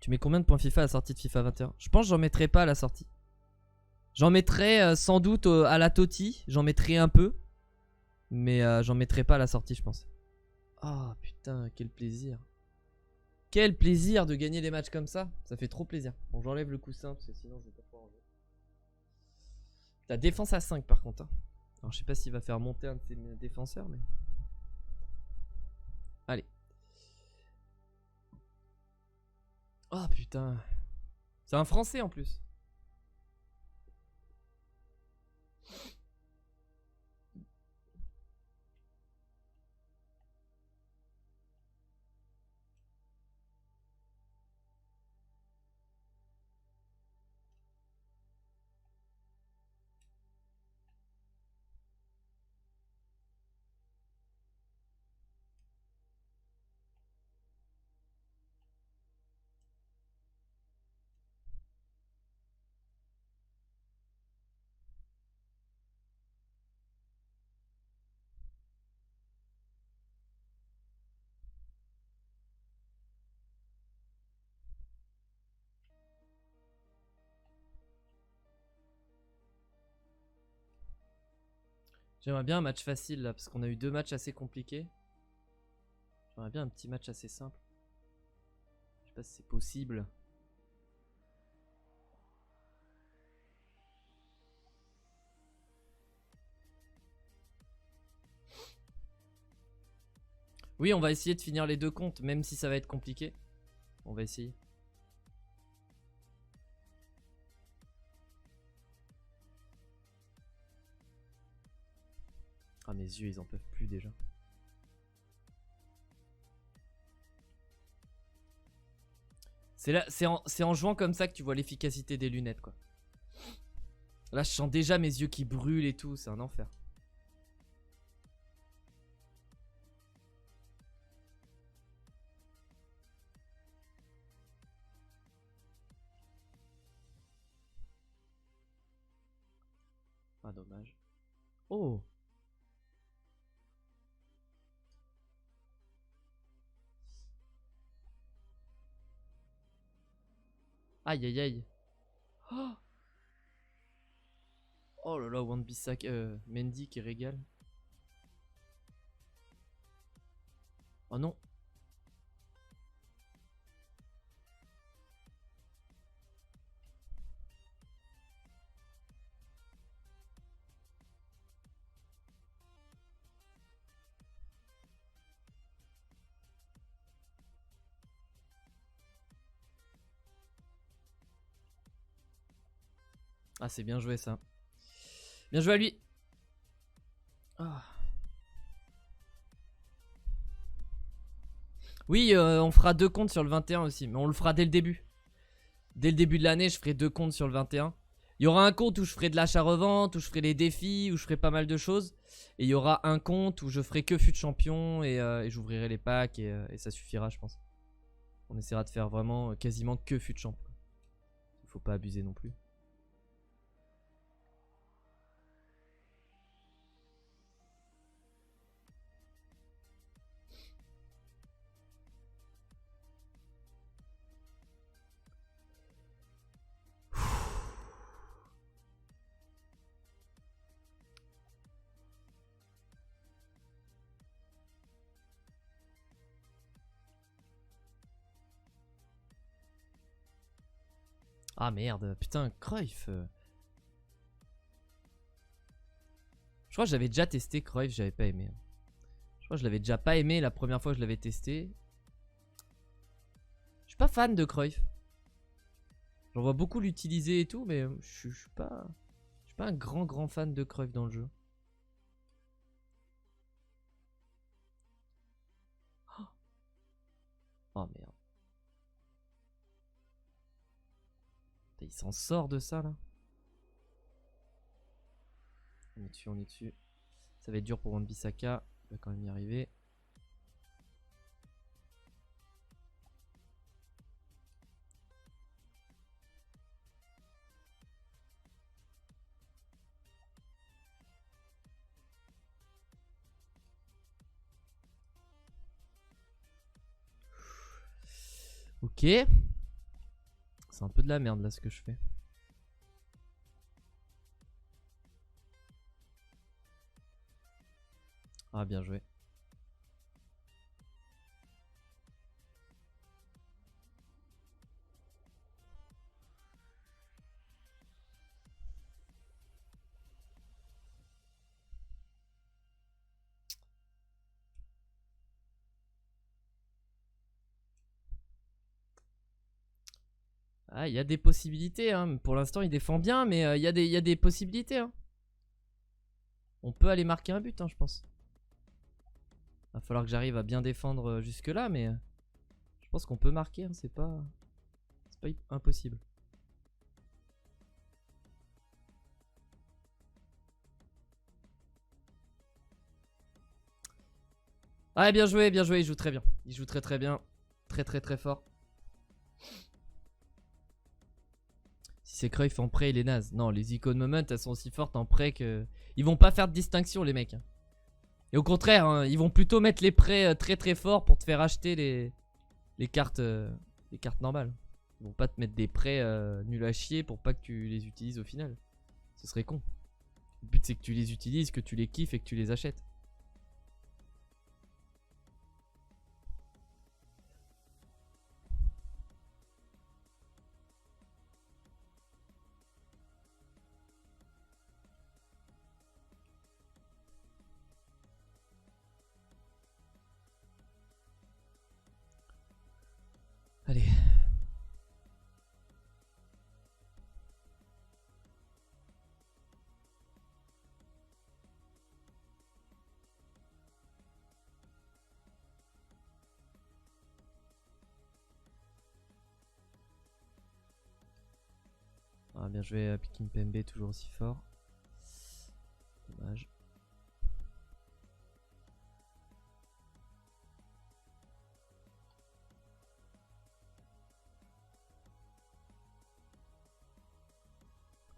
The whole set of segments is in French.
Tu mets combien de points FIFA à la sortie de FIFA 21? Je pense que j'en mettrai pas à la sortie. J'en mettrai sans doute à la Totti. J'en mettrai un peu. Mais j'en mettrai pas à la sortie, je pense. Oh putain, quel plaisir. Quel plaisir de gagner des matchs comme ça. Ça fait trop plaisir. Bon, j'enlève le coussin parce que sinon je vais pas pouvoir en jouer. La défense à 5 par contre. Hein. Alors je sais pas s'il va faire monter un de ses défenseurs, mais... Allez. Oh putain. C'est un Français en plus. J'aimerais bien un match facile là, parce qu'on a eu 2 matchs assez compliqués. J'aimerais bien un petit match assez simple. Je sais pas si c'est possible. Oui, on va essayer de finir les 2 comptes, même si ça va être compliqué. On va essayer. Ah, mes yeux, ils en peuvent plus déjà. C'est en jouant comme ça que tu vois l'efficacité des lunettes, quoi. Là, je sens déjà mes yeux qui brûlent et tout, c'est un enfer. Ah, dommage. Oh! Aïe aïe aïe. Oh, oh là là, Wan-Bissaka, Mendy qui régale. Oh non. Ah, c'est bien joué ça. Bien joué à lui. Ah. Oui, on fera 2 comptes sur le 21 aussi, mais on le fera dès le début. Dès le début de l'année, je ferai 2 comptes sur le 21. Il y aura un compte où je ferai de l'achat-revente, où je ferai les défis, où je ferai pas mal de choses. Et il y aura un compte où je ferai que fut champion et j'ouvrirai les packs et ça suffira, je pense. On essaiera de faire vraiment quasiment que fut champion. Il faut pas abuser non plus. Ah merde, putain, Cruyff. Je crois que j'avais déjà testé Cruyff, j'avais pas aimé. Je crois que je l'avais déjà pas aimé la première fois que je l'avais testé. Je suis pas fan de Cruyff. J'en vois beaucoup l'utiliser et tout, mais je suis pas un grand fan de Cruyff dans le jeu. Oh merde. Il s'en sort de ça là. On est dessus, on est dessus. Ça va être dur pour Wan-Bissaka. Il va quand même y arriver. Ok. c'est un peu de la merde là ce que je fais. Ah, bien joué. Ah, il y a des possibilités, hein. Pour l'instant, il défend bien, mais il y a des possibilités, hein. On peut aller marquer un but, hein, je pense. Va falloir que j'arrive à bien défendre jusque-là, mais je pense qu'on peut marquer, hein. C'est pas impossible. Ah, bien joué, il joue très bien. Il joue très bien. Très fort. Si c'est Cruyff en prêt, il est naze. Non, les icônes moment, elles sont aussi fortes en prêt que... Ils vont pas faire de distinction, les mecs. Et au contraire, hein, ils vont plutôt mettre les prêts très forts pour te faire acheter les cartes normales. Ils vont pas te mettre des prêts nuls à chier pour pas que tu les utilises au final. Ce serait con. Le but c'est que tu les utilises, que tu les kiffes et que tu les achètes. Allez. Ah, bien joué, Kimpembe, toujours aussi fort. Dommage.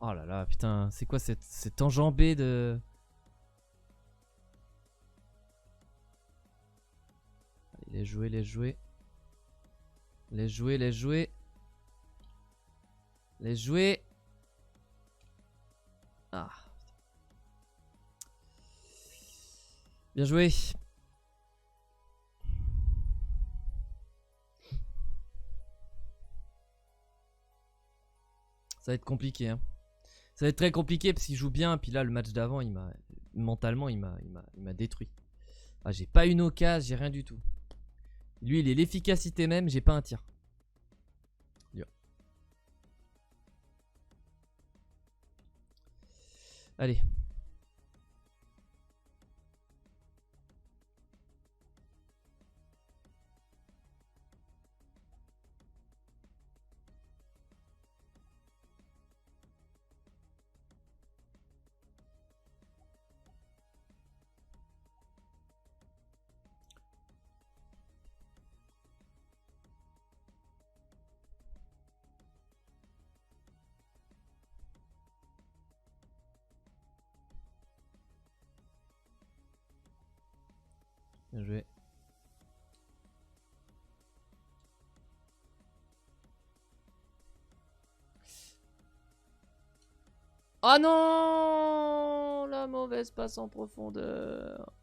Oh là là, putain, c'est quoi cette enjambée de... Allez, laisse jouer. Laisse jouer. Ah. Bien joué. Ça va être compliqué, hein. Ça va être très compliqué parce qu'il joue bien. Puis là, le match d'avant, mentalement, il m'a détruit. Ah, j'ai pas une occasion, j'ai rien du tout. Lui, il est l'efficacité même, j'ai pas un tir. Dur. Allez. Bien joué. Oh non, la mauvaise passe en profondeur.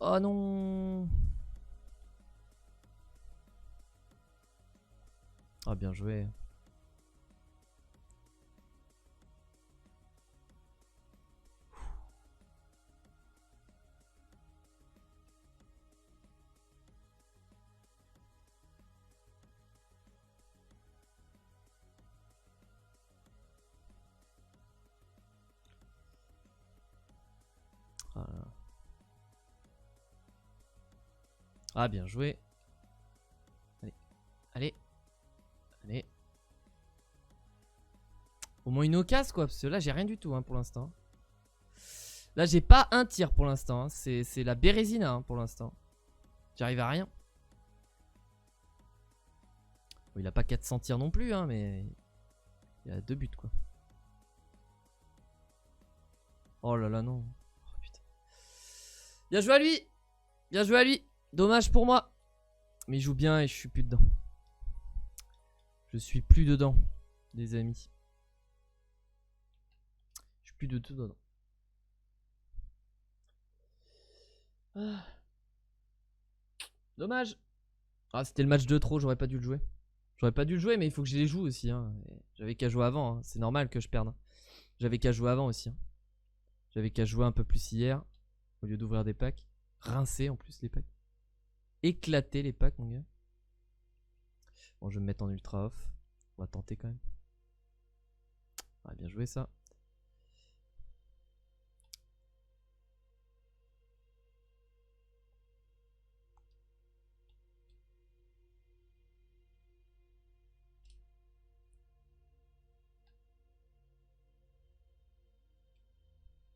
Oh non. Ah, bien joué. Ah, bien joué. Allez. Au moins une occasion quoi, parce que là j'ai rien du tout hein, pour l'instant. Là j'ai pas un tir pour l'instant, hein. C'est la Bérésina hein, pour l'instant. J'arrive à rien. Bon, il a pas 400 tirs non plus, hein, mais il a 2 buts quoi. Oh là là non. Oh, putain. Bien joué à lui. Dommage pour moi. Mais il joue bien et je suis plus dedans. Je suis plus dedans, les amis. Je suis plus de tout dedans. Ah. Dommage. Ah, c'était le match de trop, j'aurais pas dû le jouer. J'aurais pas dû le jouer, mais il faut que je les joue aussi. Hein. J'avais qu'à jouer avant, hein. C'est normal que je perde. Hein. J'avais qu'à jouer avant aussi. Hein. J'avais qu'à jouer un peu plus hier, au lieu d'ouvrir des packs. Rincer en plus les packs. Éclater les packs, mon gars. Bon, je vais me mettre en ultra off. On va tenter quand même. Ouais, bien joué ça.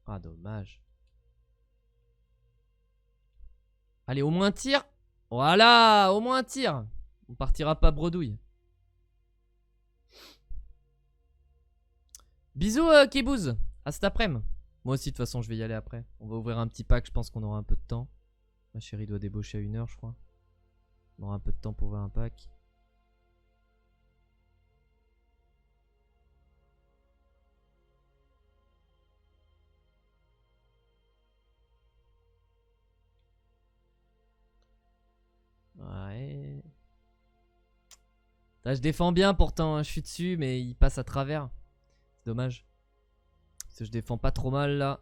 Ah, dommage. Allez, au moins un tir. Voilà, au moins un tir. On partira pas bredouille. Bisous, Kebouze. À cet après-midi. Moi aussi, de toute façon, je vais y aller après. On va ouvrir un petit pack. Je pense qu'on aura un peu de temps. Ma chérie doit débaucher à 1h, je crois. On aura un peu de temps pour ouvrir un pack. Ouais. Là, je défends bien pourtant. Hein. Je suis dessus, mais il passe à travers. C'est dommage. Parce que je défends pas trop mal là.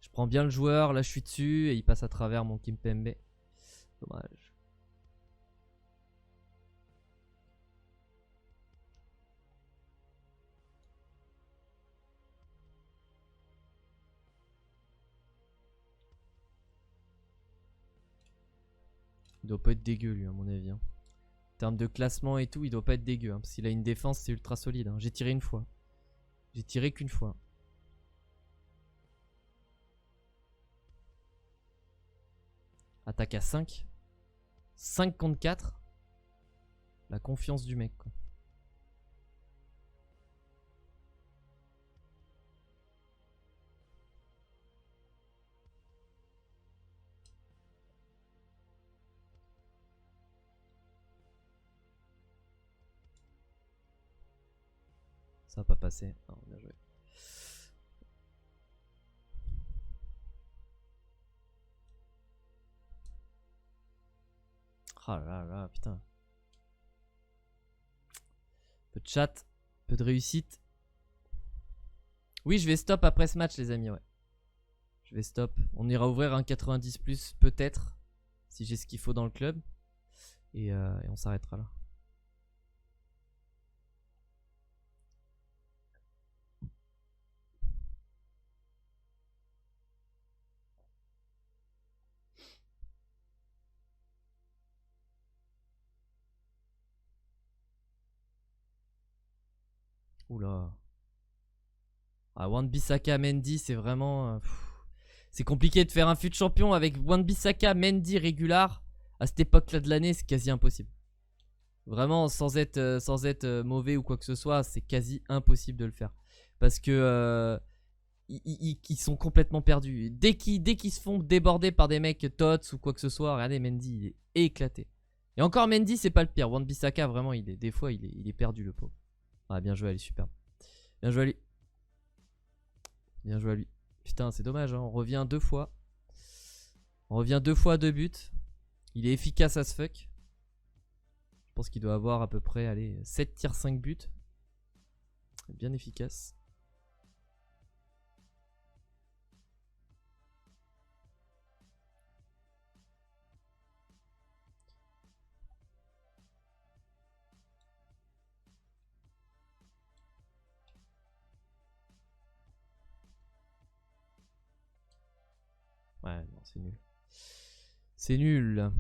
Je prends bien le joueur. Là, je suis dessus et il passe à travers mon Kimpembe. Dommage. Il doit pas être dégueu lui à mon avis. Hein. En termes de classement et tout, il doit pas être dégueu. Hein, parce qu'il a une défense, c'est ultra solide. Hein. J'ai tiré une fois. J'ai tiré qu'une fois. Attaque à 5. 5 contre 4. La confiance du mec quoi. Ça va pas passer. Non, bien joué. Ah là là, putain. Peu de chat, peu de réussite. Oui, je vais stop après ce match, les amis, ouais. Je vais stop. On ira ouvrir un 90 plus, peut-être, si j'ai ce qu'il faut dans le club. Et on s'arrêtera là. Oula. Ah, Wan-Bissaka, Mendy, c'est vraiment... c'est compliqué de faire un fut champion avec Wan-Bissaka, Mendy, régular. À cette époque-là de l'année, c'est quasi impossible. Vraiment, sans être mauvais ou quoi que ce soit, c'est quasi impossible de le faire. Parce que ils sont complètement perdus. Dès qu'ils se font déborder par des mecs tots ou quoi que ce soit, regardez, Mendy, il est éclaté. Et encore, Mendy, c'est pas le pire. Wan-Bissaka, vraiment, des fois, il est perdu, le pauvre. Ah, bien joué, elle est superbe. Bien joué à lui. Bien joué à lui. Putain, c'est dommage, hein. On revient 2 fois. On revient 2 fois à 2 buts. Il est efficace as fuck. Je pense qu'il doit avoir à peu près, allez, 7 tirs, 5 buts. Bien efficace. Ouais, non, c'est nul. C'est nul.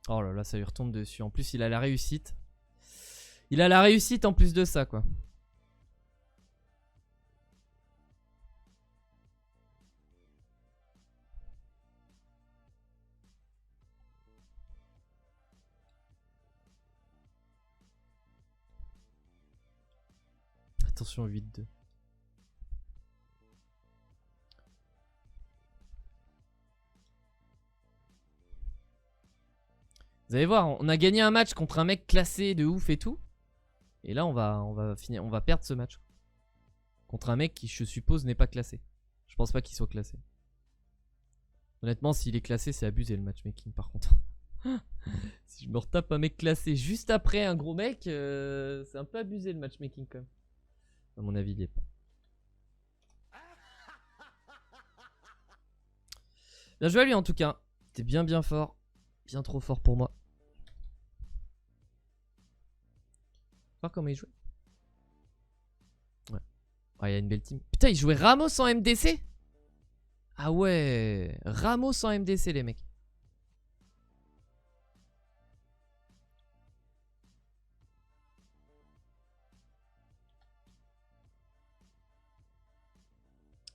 Oh là là, ça lui retombe dessus. En plus, il a la réussite. Il a la réussite en plus de ça, quoi. Attention, 8-2. Vous allez voir, on a gagné un match contre un mec classé de ouf et tout. Et là, on va perdre ce match. Contre un mec qui, je suppose, n'est pas classé. Je pense pas qu'il soit classé. Honnêtement, s'il est classé, c'est abusé le matchmaking par contre. Si je me retape un mec classé juste après un gros mec, c'est un peu abusé le matchmaking quand même. À mon avis, il y est pas. Bien joué à lui en tout cas. T'es bien fort. Bien trop fort pour moi. Voir comment il jouait. Ouais. Ah, il y a une belle team. Putain, il jouait Ramos en MDC. Ah ouais. Ramos en MDC les mecs.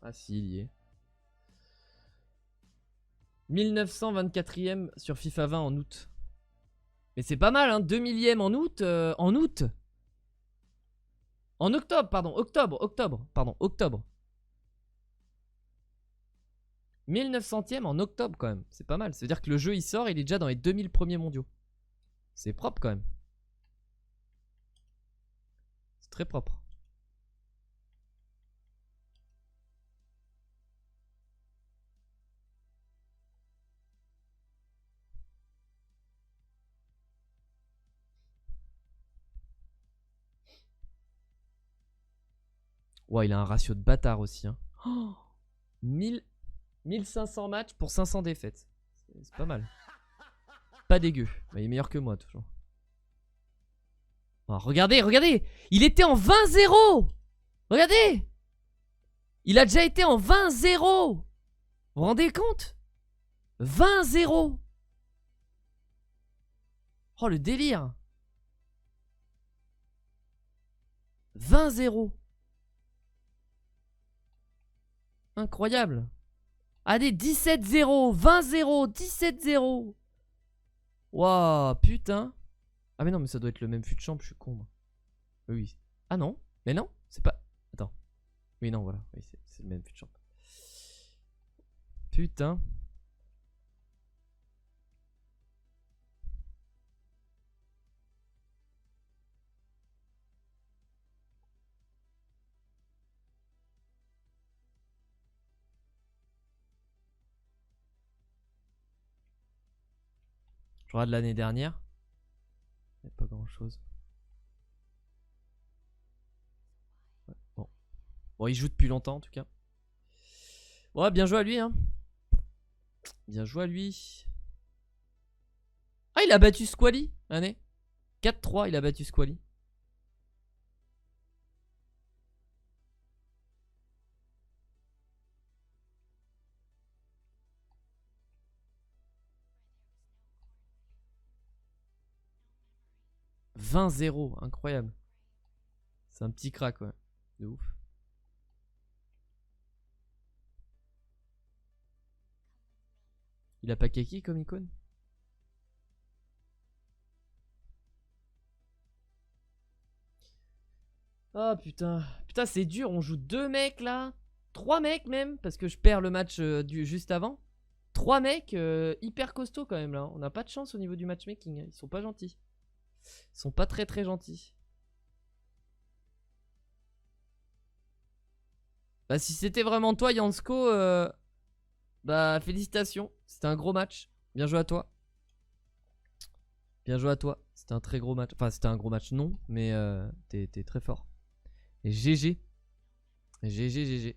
Ah si, il y est. 1924ème sur FIFA 20 en août. Mais c'est pas mal, hein, 2 millième en août. En août. En octobre, pardon. Octobre. 1900ème en octobre quand même. C'est pas mal. Ça veut dire que le jeu il sort, il est déjà dans les 2000 premiers mondiaux. C'est propre quand même. C'est très propre. Ouais, il a un ratio de bâtard aussi. Hein. Oh, 1500 matchs pour 500 défaites. C'est pas mal. Pas dégueu. Bah, il est meilleur que moi, toujours. Oh, regardez. Il était en 20-0. Regardez. Il a déjà été en 20-0. Vous vous rendez compte? 20-0. Oh, le délire. 20-0. Incroyable. Allez, 17-0, 20-0, 17-0. Waouh, putain. Ah mais non, mais ça doit être le même fut de champ, je suis con moi. Oui. Ah non, mais non, c'est pas... Attends. Oui, non, voilà, oui, c'est le même fut de champ. Putain. Je regarde l'année dernière. Il n'y a pas grand chose. Ouais, bon. Bon, il joue depuis longtemps en tout cas. Ouais, bien joué à lui, hein. Bien joué à lui. Ah, il a battu Squally l'année. 4-3, il a battu Squally. « 20-0, incroyable. C'est un petit crack, ouais. De ouf. Il a pas Keki comme icône? Oh putain. Putain, c'est dur. On joue 2 mecs là. 3 mecs même. Parce que je perds le match juste avant. 3 mecs hyper costauds quand même là. On n'a pas de chance au niveau du matchmaking. Ils sont pas gentils. Ils sont pas très gentils. Bah si c'était vraiment toi Yansko, bah félicitations. C'était un gros match. Bien joué à toi. Bien joué à toi. C'était un très gros match. Enfin c'était un gros match non. Mais t'es très fort. Et GG. GG.